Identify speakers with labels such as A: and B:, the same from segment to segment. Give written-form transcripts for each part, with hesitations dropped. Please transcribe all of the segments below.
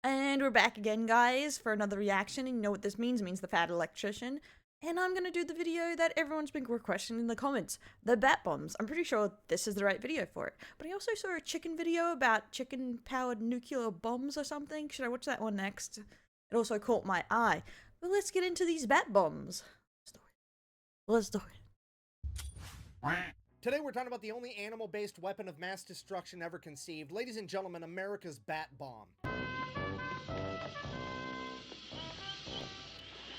A: And we're back again, guys, for another reaction. And you know what this means? It means the Fat Electrician. And I'm gonna do the video that everyone's been requesting in the comments, the bat bombs. I'm pretty sure this is the right video for it. But I also saw a chicken video about chicken-powered nuclear bombs or something. Should I watch that one next? It also caught my eye. But let's get into these bat bombs. Let's do it.
B: Today we're talking about the only animal-based weapon of mass destruction ever conceived. Ladies and gentlemen, America's bat bomb.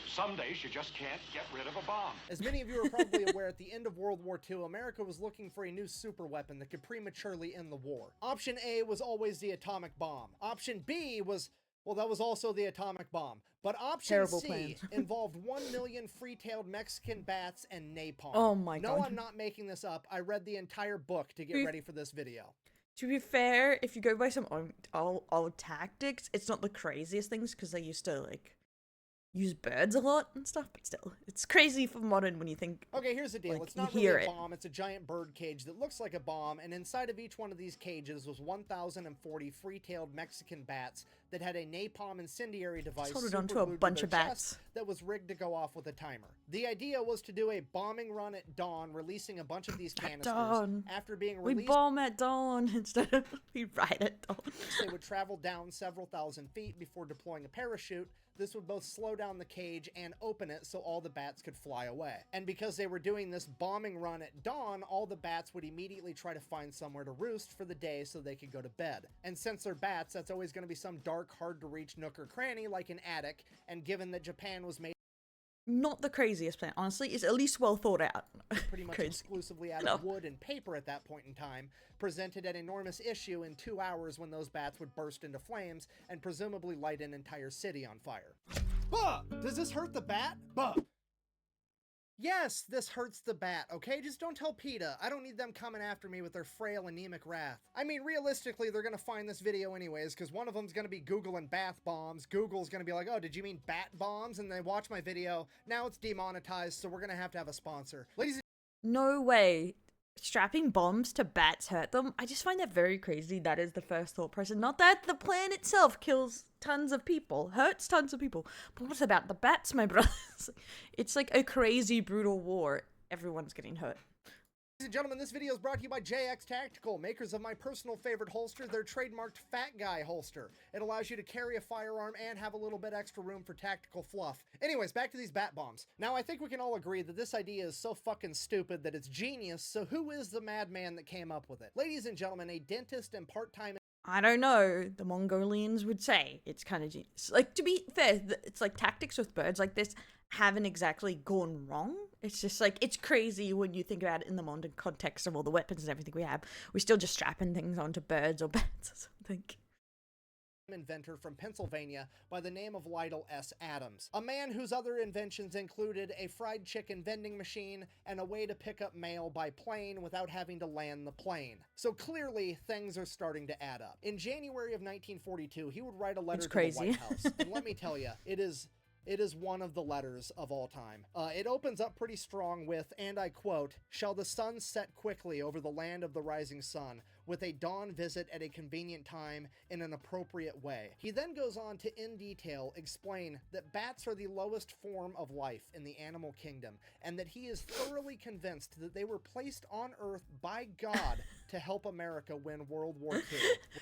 C: Some days you just can't get rid of a bomb.
B: As many of you are probably aware, at the end of World War II, America was looking for a new super weapon that could prematurely end the war. Option A was always the atomic bomb. Option B was, well, that was also the atomic bomb. But option C involved 1 million free-tailed Mexican bats and napalm.
A: Oh my god.
B: No, I'm not making this up. I read the entire book to get ready for this video.
A: To be fair, if you go by some old tactics, it's not the craziest things because they used to, like, use birds a lot and stuff, but still, it's crazy for modern when you think.
B: Okay, here's the deal.
A: Like,
B: it's not really a bomb. It's a giant bird cage that looks like a bomb, and inside of each one of these cages was 1,040 free-tailed Mexican bats that had a napalm incendiary device
A: holding onto a bunch of bats
B: that was rigged to go off with a timer. The idea was to do a bombing run at dawn, releasing a bunch of these canisters. After being released,
A: we bomb at dawn instead of we ride at dawn.
B: They would travel down several thousand feet before deploying a parachute. This would both slow down the cage and open it so all the bats could fly away. And because they were doing this bombing run at dawn, all the bats would immediately try to find somewhere to roost for the day so they could go to bed. And since they're bats, that's always going to be some dark, hard-to-reach nook or cranny like an attic, and given that Japan was made
A: not the craziest plan, honestly, it's at least well thought out.
B: pretty much exclusively out of wood and paper at that point in time, presented an enormous issue in 2 hours when those bats would burst into flames and presumably light an entire city on fire. Bah! Does this hurt the bat? Bah! Yes, this hurts the bat, okay? Just don't tell PETA. I don't need them coming after me with their frail, anemic wrath. I mean, realistically, they're gonna find this video anyways, because one of them's gonna be Googling bath bombs. Google's gonna be like, oh, did you mean bat bombs? And they watch my video. Now it's demonetized, so we're gonna have to have a sponsor. Ladies and
A: no way. Strapping bombs to bats hurt them? I just find that very crazy. That is the first thought process. Not that the plan itself kills tons of people, hurts tons of people, but what about the bats, my brothers? It's like a crazy, brutal war. Everyone's getting hurt.
B: Ladies and gentlemen, this video is brought to you by JX Tactical, makers of my personal favorite holster, their trademarked Fat Guy holster. It allows you to carry a firearm and have a little bit extra room for tactical fluff. Anyways, back to these bat bombs. Now, I think we can all agree that this idea is so fucking stupid that it's genius, so who is the madman that came up with it? Ladies and gentlemen, a dentist and part-time...
A: I don't know, the Mongolians would say it's kind of genius. Like, to be fair, it's like tactics with birds like this haven't exactly gone wrong. It's just like, it's crazy when you think about it in the modern context of all the weapons and everything we have. We're still just strapping things onto birds or bats or something.
B: Inventor from Pennsylvania by the name of Lytle S. Adams. A man whose other inventions included a fried chicken vending machine and a way to pick up mail by plane without having to land the plane. So clearly, things are starting to add up. In January of 1942, he would write a letter to the White House. And let me tell you, it is one of the letters of all time. It opens up pretty strong with, and I quote, "Shall the sun set quickly over the land of the rising sun, with a dawn visit at a convenient time in an appropriate way." He then goes on to, in detail, explain that bats are the lowest form of life in the animal kingdom, and that he is thoroughly convinced that they were placed on Earth by God to help America win World War II.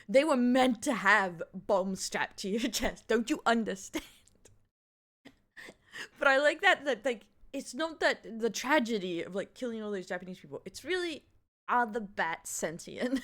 A: They were meant to have bombs strapped to your chest. Don't you understand? But I like that like, it's not that the tragedy of, like, killing all those Japanese people. It's really, are the bats sentient?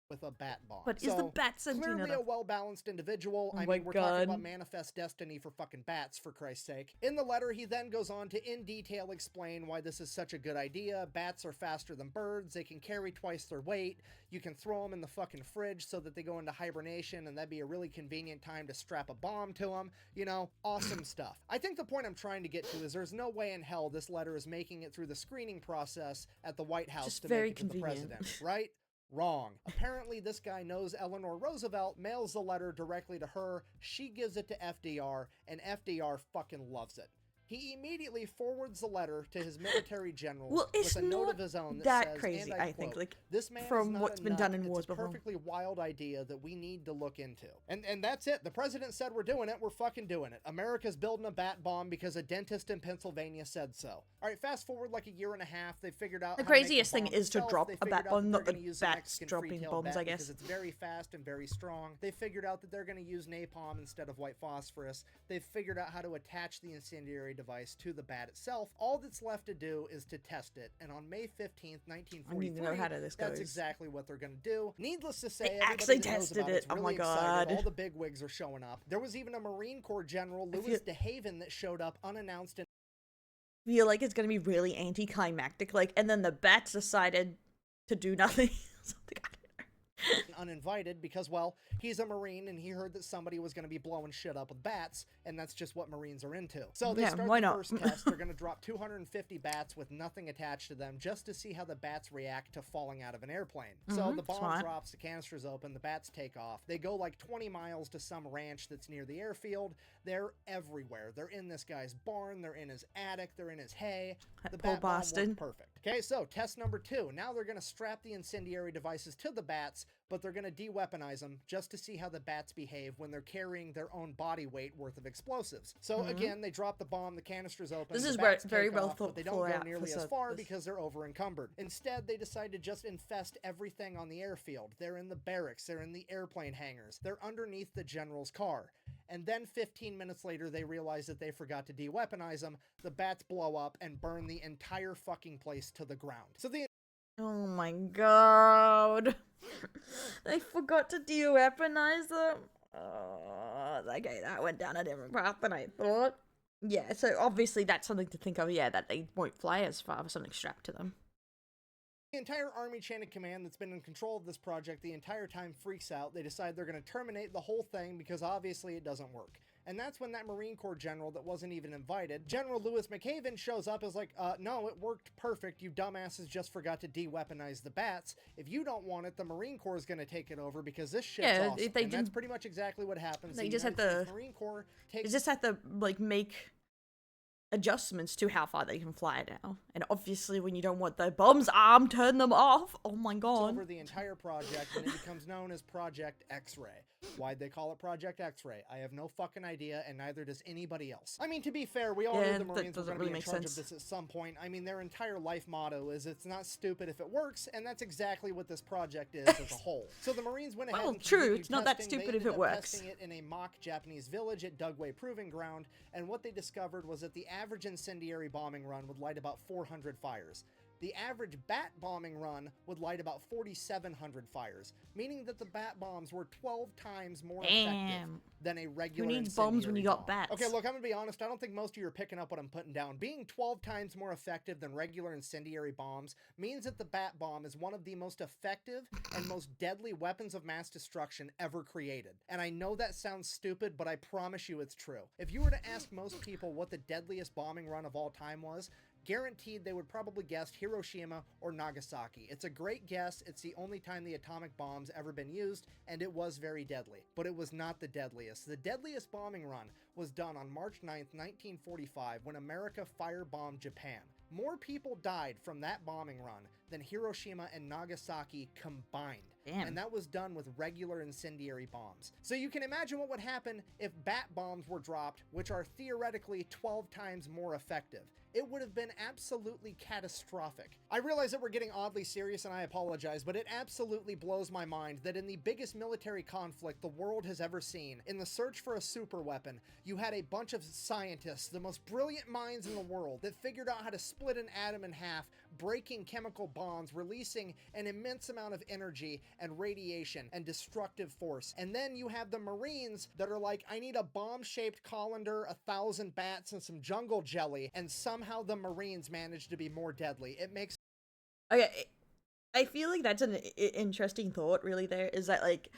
B: With a bat bomb.
A: But is the bat sentient
B: clearly a well-balanced individual.
A: Oh
B: I
A: my
B: mean, we're talking about manifest destiny for fucking bats, for Christ's sake. In the letter, he then goes on to in detail explain why this is such a good idea. Bats are faster than birds. They can carry twice their weight. You can throw them in the fucking fridge so that they go into hibernation, and that'd be a really convenient time to strap a bomb to them. You know, awesome stuff. I think the point I'm trying to get to is there's no way in hell this letter is making it through the screening process at the White House
A: just
B: to
A: very
B: make it to the president, right? Wrong. Apparently, this guy knows Eleanor Roosevelt, mails the letter directly to her, she gives it to FDR, and FDR fucking loves it. He immediately forwards the letter to his military generals
A: Well, it's
B: with a note
A: not
B: of his own that
A: that
B: says,
A: crazy,
B: and I
A: think,
B: quote,
A: like,
B: "This man
A: from
B: is not
A: what's
B: a
A: been
B: nut.
A: done in
B: It's
A: wars
B: a
A: before."
B: perfectly wild idea that we need to look into." And that's it. The president said we're doing it. We're fucking doing it. America's building a bat bomb because a dentist in Pennsylvania said so. All right, fast forward like a year and a half. They figured out
A: The
B: how to make
A: craziest thing
B: bomb
A: is to
B: itself.
A: drop
B: They
A: a bat
B: figured out
A: bomb,
B: that
A: not
B: they're
A: the
B: gonna use
A: bats
B: Mexican
A: dropping
B: free-tailed
A: bombs,
B: bat
A: I guess.
B: because it's very fast and very strong. They figured out that they're going to use napalm instead of white phosphorus. They've figured out how to attach the incendiary device to the bat itself. All that's left to do is to test it. And on May 15th, 1943,
A: I need to know how this
B: that's
A: goes.
B: exactly what they're going to do. Needless to say,
A: They
B: everybody
A: actually
B: that knows
A: tested
B: about
A: it.
B: it's
A: Oh my
B: really excited.
A: God.
B: All the bigwigs are showing up. There was even a Marine Corps General, Louis DeHaven, that showed up unannounced and
A: Feel like it's gonna be really anticlimactic, like, and then the bats decided to do nothing. Something I don't know.
B: uninvited because, well, he's a Marine and he heard that somebody was going to be blowing shit up with bats, and that's just what Marines are into. So they
A: Yeah,
B: start
A: why
B: the
A: not?
B: first test. They're going to drop 250 bats with nothing attached to them just to see how the bats react to falling out of an airplane. So the bomb
A: smart.
B: drops, the canister's open, the bats take off. They go like 20 miles to some ranch that's near the airfield. They're everywhere. They're in this guy's barn, they're in his attic, they're in his hay.
A: That
B: The
A: poor
B: bat bomb
A: bastard.
B: worked perfect. Okay, so test number 2. Now they're going to strap the incendiary devices to the bats, but they're going to de-weaponize them just to see how the bats behave when they're carrying their own body weight worth of explosives. So again, they drop the bomb, the canister's open.
A: This
B: the
A: is where
B: bats
A: it's very
B: take
A: well
B: off, but they don't
A: thought
B: go
A: out
B: nearly
A: for
B: as far
A: this.
B: because they're over encumbered. Instead, they decide to just infest everything on the airfield. They're in the barracks, they're in the airplane hangars, they're underneath the general's car. And then 15 minutes later, they realize that they forgot to de-weaponize them. The bats blow up and burn the entire fucking place to the ground. So the
A: Oh my god. They forgot to de-weaponize them. Okay, that went down a different path than I thought. Yeah, so obviously that's something to think of, yeah, that they won't fly as far with something strapped to them.
B: The entire Army chain of command that's been in control of this project the entire time freaks out. They decide they're going to terminate the whole thing because obviously it doesn't work. And that's when that Marine Corps general that wasn't even invited, General Louis McHaven, shows up as like, no, it worked perfect. You dumbasses just forgot to de-weaponize the bats. If you don't want it, the Marine Corps is going to take it over because this shit's
A: Yeah,
B: awesome.
A: if they
B: And that's
A: didn't-
B: pretty much exactly what happens.
A: They
B: The
A: just had
B: United States
A: to-
B: Marine Corps
A: They
B: takes
A: just have to, like, make adjustments to how far they can fly now. And obviously when you don't want the bombs armed, turn them off. Oh my god.
B: over the entire project, and it becomes known as Project X-Ray. Why'd they call it Project X-Ray? I have no fucking idea, and neither does anybody else. I mean, to be fair, we all
A: Yeah,
B: knew the
A: that
B: Marines were
A: doesn't
B: going to
A: really
B: be in
A: make
B: charge
A: sense.
B: of this at some point. I mean, their entire life motto is it's not stupid if it works, and that's exactly what this project is as a whole. So the Marines went ahead
A: Well,
B: and
A: true,
B: continued
A: it's not that
B: testing. They
A: stupid if
B: ended
A: it
B: up
A: works.
B: testing it in a mock Japanese village at Dugway Proving Ground, and what they discovered was that the average incendiary bombing run would light about 400 fires. The average bat bombing run would light about 4,700 fires, meaning that the bat bombs were 12 times more effective
A: Damn.
B: than a regular
A: needs bombs when you
B: incendiary
A: got
B: bomb.
A: bats?
B: Okay, look, I'm gonna be honest, I don't think most of you are picking up what I'm putting down. Being 12 times more effective than regular incendiary bombs means that the bat bomb is one of the most effective and most deadly weapons of mass destruction ever created. And I know that sounds stupid, but I promise you it's true. If you were to ask most people what the deadliest bombing run of all time was, guaranteed they would probably guess Hiroshima or Nagasaki. It's a great guess. It's the only time the atomic bomb's ever been used, and it was very deadly. But it was not the deadliest. The deadliest bombing run was done on March 9th, 1945, when America firebombed Japan. More people died from that bombing run than Hiroshima and Nagasaki combined.
A: Damn.
B: And that was done with regular incendiary bombs. So you can imagine what would happen if bat bombs were dropped, which are theoretically 12 times more effective. It would have been absolutely catastrophic. I realize that we're getting oddly serious and I apologize, but it absolutely blows my mind that in the biggest military conflict the world has ever seen, in the search for a super weapon, you had a bunch of scientists, the most brilliant minds in the world, that figured out how to split an atom in half, breaking chemical bonds, releasing an immense amount of energy and radiation and destructive force. And then you have the Marines that are like, I need a bomb-shaped colander, 1,000 bats, and some jungle jelly, and somehow the Marines managed to be more deadly. It makes
A: Okay, I feel like that's an interesting thought, really, there, is that, like,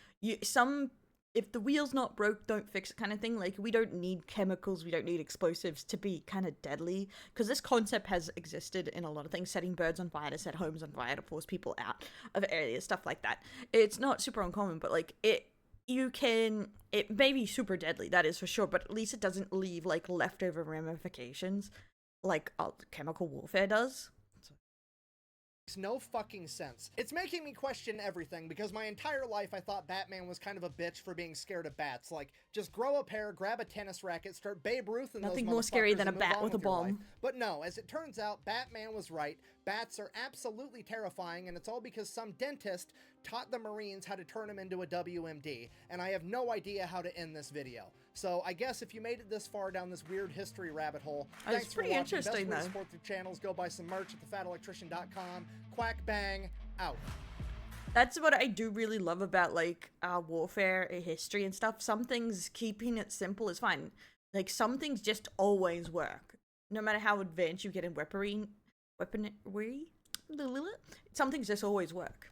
A: if the wheel's not broke, don't fix it kind of thing. Like, we don't need chemicals, we don't need explosives to be kind of deadly, because this concept has existed in a lot of things, setting birds on fire to set homes on fire to force people out of areas, stuff like that. It's not super uncommon, but, like, you can, it may be super deadly, that is for sure, but at least it doesn't leave, like, leftover ramifications like chemical warfare does.
B: Makes no fucking sense. It's making me question everything, because my entire life I thought Batman was kind of a bitch for being scared of bats. Like, just grow a pair, grab a tennis racket, start Babe Ruth and
A: Nothing
B: those
A: more scary
B: motherfuckers
A: than a
B: and move
A: bat
B: on
A: with a
B: your life.
A: bomb.
B: But no, as it turns out, Batman was right. Bats are absolutely terrifying, and it's all because some dentist taught the Marines how to turn them into a WMD, and I have no idea how to end this video. So I guess if you made it this far down this weird history rabbit hole, thanks for
A: pretty
B: watching.
A: interesting,
B: Best way to
A: though.
B: support the channels, go buy some merch at thefatelectrician.com. Quack bang, out.
A: That's what I do really love about, like, warfare, history and stuff. Some things, keeping it simple is fine. Like, some things just always work. No matter how advanced you get in weaponry, some things just always work.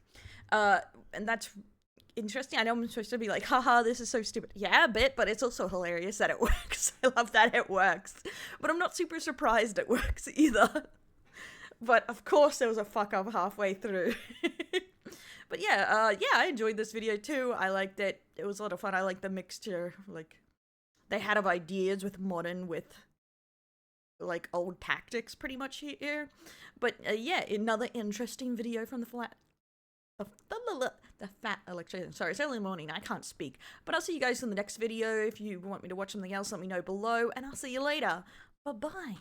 A: And that's interesting. I know I'm supposed to be like, haha, this is so stupid. Yeah, a bit, but it's also hilarious that it works. I love that it works. But I'm not super surprised it works either. But of course there was a fuck up halfway through. But yeah, I enjoyed this video too. I liked it. It was a lot of fun. I like the mixture, like, they had of ideas with modern, with, like, old tactics pretty much here. But yeah, another interesting video from the Fat Electrician. Sorry, it's early morning, I can't speak. But I'll see you guys in the next video. If you want me to watch something else, let me know below, and I'll see you later. Bye-bye.